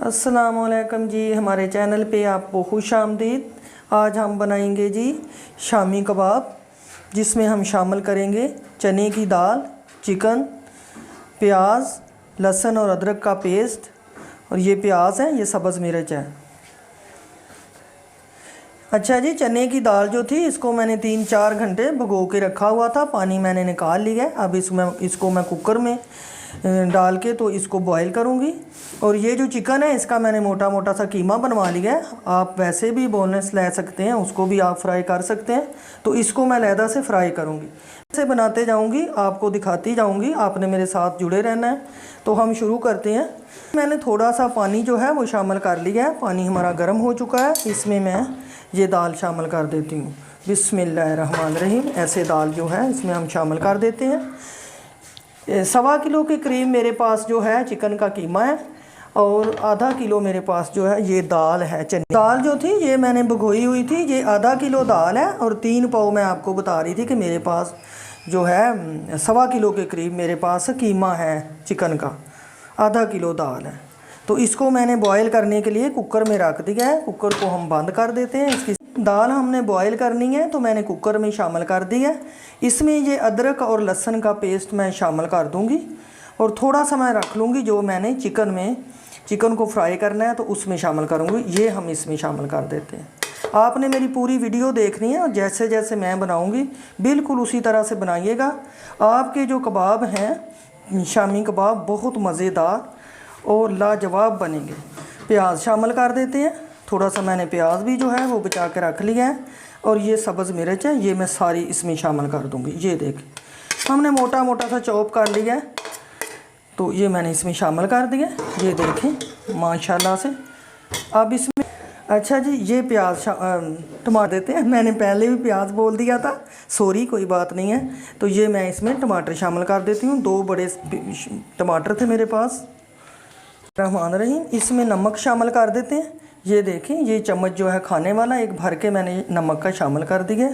अस्सलामुअलैकुम जी, हमारे चैनल पे आपको खुश आमदीद। आज हम बनाएंगे जी शामी कबाब, जिसमें हम शामिल करेंगे चने की दाल, चिकन, प्याज, लहसुन और अदरक का पेस्ट। और ये प्याज है, ये सब्ज़ मिर्च है। अच्छा जी, चने की दाल जो थी इसको मैंने 3-4 घंटे भिगो के रखा हुआ था। पानी मैंने निकाल लिया है। अब इसको मैं कुकर में डाल के तो इसको बॉईल करूँगी। और ये जो चिकन है इसका मैंने मोटा मोटा सा कीमा बनवा लिया है। आप वैसे भी बोनलेस ले सकते हैं, उसको भी आप फ्राई कर सकते हैं। तो इसको मैं अलहदा से फ्राई करूँगी, ऐसे बनाते जाऊँगी, आपको दिखाती जाऊँगी। आपने मेरे साथ जुड़े रहना है। तो हम शुरू करते हैं। मैंने थोड़ा सा पानी जो है वो शामिल कर लिया है। पानी हमारा गर्म हो चुका है। इसमें मैं ये दाल शामिल कर देती हूँ। बिस्मिल्लाहिर्रहमानिर्रहीम। ऐसे दाल जो है इसमें हम शामिल कर देते हैं। 1.25 किलो के करीब मेरे पास जो है चिकन का कीमा है, और आधा किलो मेरे पास जो है ये दाल है। चने दाल जो थी ये मैंने भिगोई हुई थी। ये आधा किलो दाल है, और 3 पाव मैं आपको बता रही थी कि मेरे पास जो है 1.25 किलो के करीब मेरे पास कीमा है चिकन का। आधा किलो दाल है। तो इसको मैंने बॉयल करने के लिए कुकर में रख दिया है। कुकर को हम बंद कर देते हैं। इसकी दाल हमने बॉयल करनी है तो मैंने कुकर में शामिल कर दिया है। इसमें ये अदरक और लहसुन का पेस्ट मैं शामिल कर दूंगी, और थोड़ा सा मैं रख लूँगी जो मैंने चिकन को फ्राई करना है तो उसमें शामिल करूँगी। ये हम इसमें शामिल कर देते हैं। आपने मेरी पूरी वीडियो देखनी है, और जैसे जैसे मैं बनाऊँगी बिल्कुल उसी तरह से बनाइएगा। आपके जो कबाब हैं शामी कबाब बहुत मज़ेदार और लाजवाब बनेंगे। प्याज शामिल कर देते हैं। थोड़ा सा मैंने प्याज भी जो है वो बचा के रख लिया है। और ये सब्ज़ मिर्च है, ये मैं सारी इसमें शामिल कर दूंगी। ये देख, हमने मोटा मोटा सा चॉप कर लिया है, तो ये मैंने इसमें शामिल कर दिया। ये देखें माशाल्लाह से। अब इसमें अच्छा जी, ये प्याज टमाटर देते हैं। मैंने पहले भी प्याज बोल दिया था, सॉरी, कोई बात नहीं है। तो ये मैं इसमें टमाटर शामिल कर देती हूँ। 2 बड़े टमाटर थे मेरे पास। रहमान रहीम। इसमें नमक शामिल कर देते हैं। ये देखें, ये चम्मच जो है खाने वाला एक भर के मैंने नमक का शामिल कर दिया।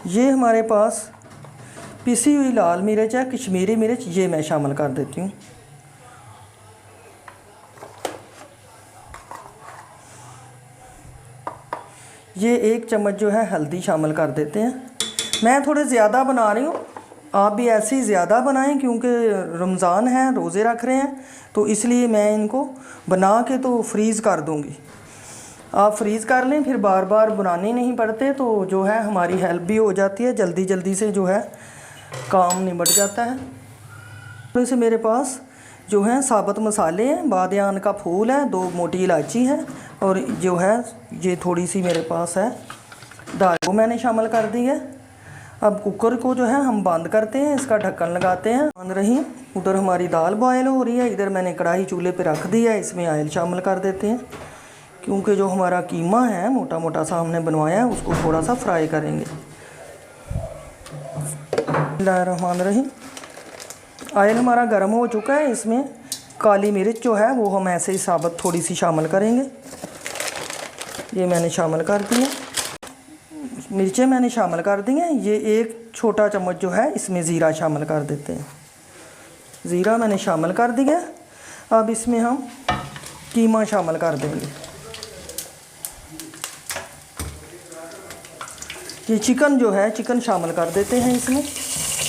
ये हमारे पास पिसी हुई लाल मिर्च है, कश्मीरी मिर्च, ये मैं शामिल कर देती हूँ। ये 1 चम्मच जो है हल्दी शामिल कर देते हैं। मैं थोड़े ज़्यादा बना रही हूँ, आप भी ऐसे ही ज़्यादा बनाएं, क्योंकि रमज़ान है, रोज़े रख रहे हैं, तो इसलिए मैं इनको बना के तो फ्रीज़ कर दूंगी। आप फ्रीज़ कर लें, फिर बार बार बनाने नहीं पड़ते, तो जो है हमारी हेल्प भी हो जाती है। जल्दी जल्दी से जो है काम निबट जाता है। तो इसे मेरे पास जो है साबुत मसाले हैं। बादियान का फूल है, 2 मोटी इलायची है, और जो है ये थोड़ी सी मेरे पास है दाल, वो मैंने शामिल कर दी है। अब कुकर को जो है हम बंद करते हैं, इसका ढक्कन लगाते हैं। बंद रही। उधर हमारी दाल बॉयल हो रही है, इधर मैंने कढ़ाई चूल्हे पे रख दी है। इसमें ऑयल शामिल कर देते हैं, क्योंकि जो हमारा कीमा है मोटा मोटा सा हमने बनवाया है, उसको थोड़ा सा फ्राई करेंगे। बिस्मिल्लाहिर्रहमानिर्रहीम। ऑयल हमारा गर्म हो चुका है। इसमें काली मिर्च जो है वो हम ऐसे ही साबुत थोड़ी सी शामिल करेंगे। ये मैंने शामिल कर दी है। मिर्चें मैंने शामिल कर दी हैं। ये 1 छोटा चम्मच जो है इसमें ज़ीरा शामिल कर देते हैं। ज़ीरा मैंने शामिल कर दिया। अब इसमें हम कीमा शामिल कर देंगे। ये चिकन जो है, चिकन शामिल कर देते हैं इसमें।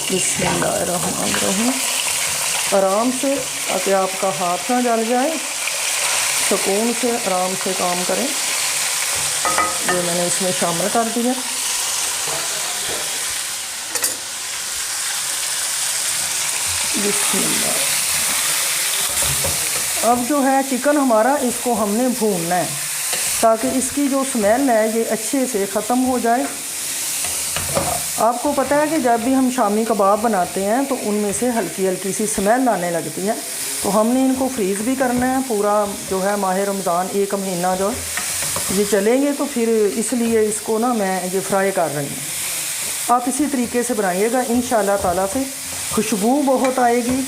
बिस्मिल्लाहिर्रहमानिर्रहीम। आराम से, ताकि आपका हाथ ना जल जाए, सुकून से आराम से काम करें। ये मैंने इसमें शामिल कर दिया। बिस्मिल्लाह। अब जो है चिकन हमारा, इसको हमने भूनना है, ताकि इसकी जो स्मेल है ये अच्छे से ख़त्म हो जाए। आपको पता है कि जब भी हम शामी कबाब बनाते हैं तो उनमें से हल्की हल्की सी स्मेल आने लगती है। तो हमने इनको फ्रीज़ भी करना है। पूरा जो है माह रमज़ान 1 महीना जो ये चलेंगे, तो फिर इसलिए इसको ना मैं ये फ्राई कर रही हूँ। आप इसी तरीके से बनाइएगा, इंशाअल्लाह ताला से खुशबू बहुत आएगी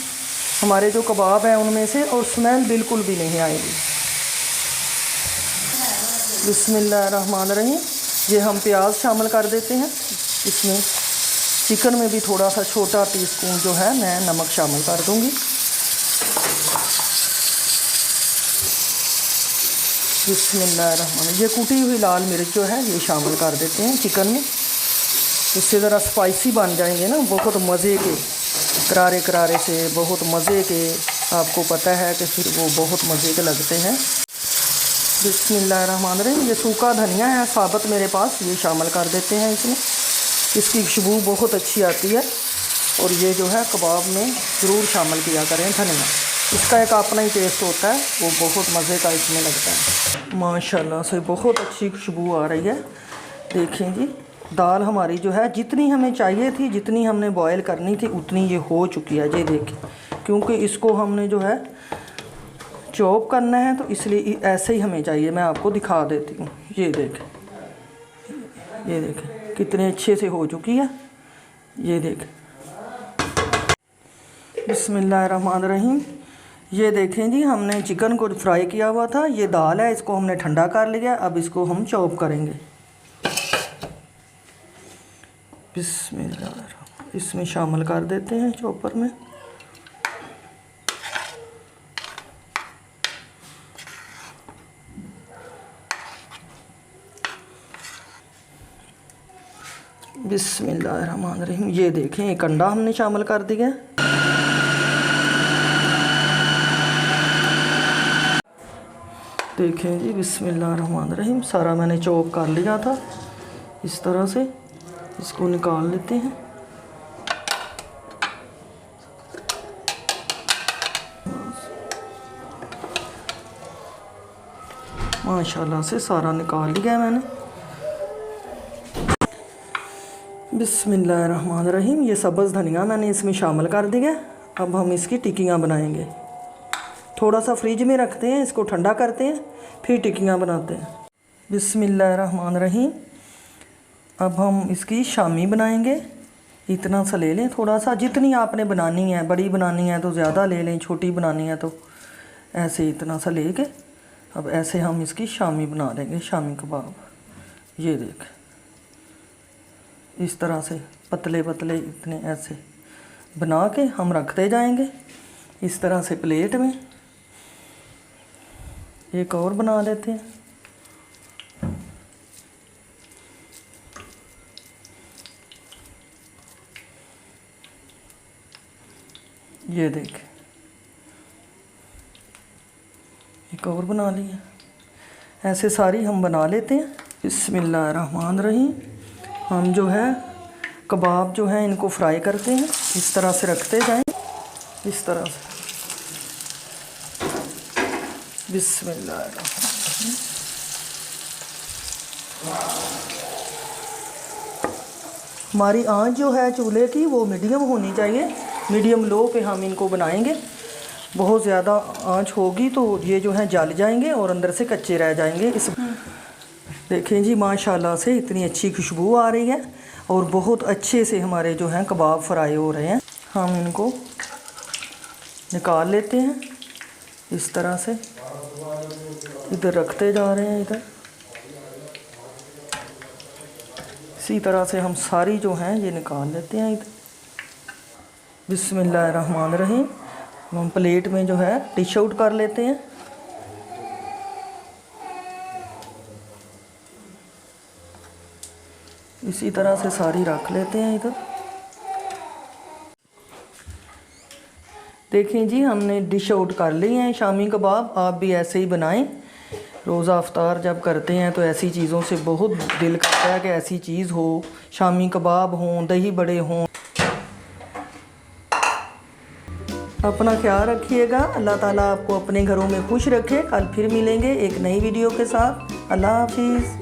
हमारे जो कबाब हैं उनमें से, और स्मेल बिल्कुल भी नहीं आएगी। बिस्मिल्लाहिर्रहमानिर्रहीम। ये हम प्याज शामिल कर देते हैं इसमें। चिकन में भी थोड़ा सा छोटा टीस्पून जो है मैं नमक शामिल कर दूंगी। बिस्मिल्लाहिर्रहमानिर्रहीम। ये कुटी हुई लाल मिर्च जो है ये शामिल कर देते हैं चिकन में। इससे ज़रा स्पाइसी बन जाएंगे ना, बहुत मज़े के, करारे करारे से बहुत मज़े के। आपको पता है कि फिर वो बहुत मज़े के लगते हैं। बिस्मिल्लाहिर्रहमानिर्रहीम। ये सूखा धनिया है साबुत मेरे पास, ये शामिल कर देते हैं इसमें। इसकी खुशबू बहुत अच्छी आती है। और ये जो है कबाब में ज़रूर शामिल किया करें धनिया, इसका एक अपना ही टेस्ट होता है, वो बहुत मज़े का इसमें लगता है। माशाल्लाह से बहुत अच्छी खुशबू आ रही है। देखें जी, दाल हमारी जो है जितनी हमें चाहिए थी, जितनी हमने बॉयल करनी थी, उतनी ये हो चुकी है। ये देखें, क्योंकि इसको हमने जो है चॉप करना है तो इसलिए ऐसे ही हमें चाहिए। मैं आपको दिखा देती हूँ। ये देखें, ये देखें कितने अच्छे से हो चुकी है। ये देखें, बिस्मिल्लाहिर्रहमानिर्रहीम। ये देखें जी, हमने चिकन को फ्राई किया हुआ था, ये दाल है, इसको हमने ठंडा कर लिया। अब इसको हम चॉप करेंगे। बिस्मिल्लाह, इसमें शामिल कर देते हैं चॉपर में। बिस्मिल्लाहिर्रहमानिर्रहीम। ये देखें, एक अंडा हमने शामिल कर दिया। देखें जी, बिस्मिल्लाहिर्रहमानिर्रहीम। सारा मैंने चॉप कर लिया था इस तरह से। इसको निकाल लेते हैं। माशाल्लाह से सारा निकाल लिया है मैंने। बिस्मिल्लाहिर्रहमानिर्रहीम। ये सब्ज़ धनिया मैंने इसमें शामिल कर दिया। अब हम इसकी टिक्कियाँ बनाएंगे। थोड़ा सा फ्रिज में रखते हैं, इसको ठंडा करते हैं, फिर टिक्कियाँ बनाते हैं। बिस्मिल्लाहिर्रहमानिर्रहीम। अब हम इसकी शामी बनाएंगे। इतना सा ले लें, थोड़ा सा, जितनी आपने बनानी है। बड़ी बनानी है तो ज़्यादा ले लें, छोटी बनानी है तो ऐसे इतना सा लेके अब ऐसे हम इसकी शामी बना लेंगे, शामी कबाब। ये देख, इस तरह से पतले पतले इतने ऐसे बना के हम रखते जाएंगे इस तरह से प्लेट में। एक और बना लेते हैं। ये देख, एक और बना लिया। ऐसे सारी हम बना लेते हैं। बिस्मिल्लाहिर्रहमानिर्रहीम। हम जो है कबाब जो है इनको फ्राई करते हैं, इस तरह से रखते जाएं, इस तरह से। बिस्मिल्लाहिर्रहमानिर्रहीम। हमारी आंच जो है चूल्हे की वो मीडियम होनी चाहिए। मीडियम लो पे हम इनको बनाएंगे। बहुत ज़्यादा आंच होगी तो ये जो है जल जाएंगे और अंदर से कच्चे रह जाएंगे। इस देखें जी, माशाल्लाह से इतनी अच्छी खुशबू आ रही है और बहुत अच्छे से हमारे जो हैं कबाब फ्राई हो रहे हैं। हम इनको निकाल लेते हैं इस तरह से। इधर रखते जा रहे हैं, इधर इसी तरह से हम सारी जो हैं ये निकाल लेते हैं इधर। बिस्मिल्लाहिर्रहमानिर्रहीम। हम प्लेट में जो है डिश आउट कर लेते हैं। इसी तरह से सारी रख लेते हैं इधर। देखें जी, हमने डिश आउट कर ली हैं शामी कबाब। आप भी ऐसे ही बनाएं। रोज़ा अफ्तार जब करते हैं तो ऐसी चीज़ों से बहुत दिल करता है कि ऐसी चीज़ हो, शामी कबाब हों, दही बड़े हों। अपना ख्याल रखिएगा। अल्लाह ताला आपको अपने घरों में खुश रखे। कल फिर मिलेंगे एक नई वीडियो के साथ। अल्लाह हाफिज़।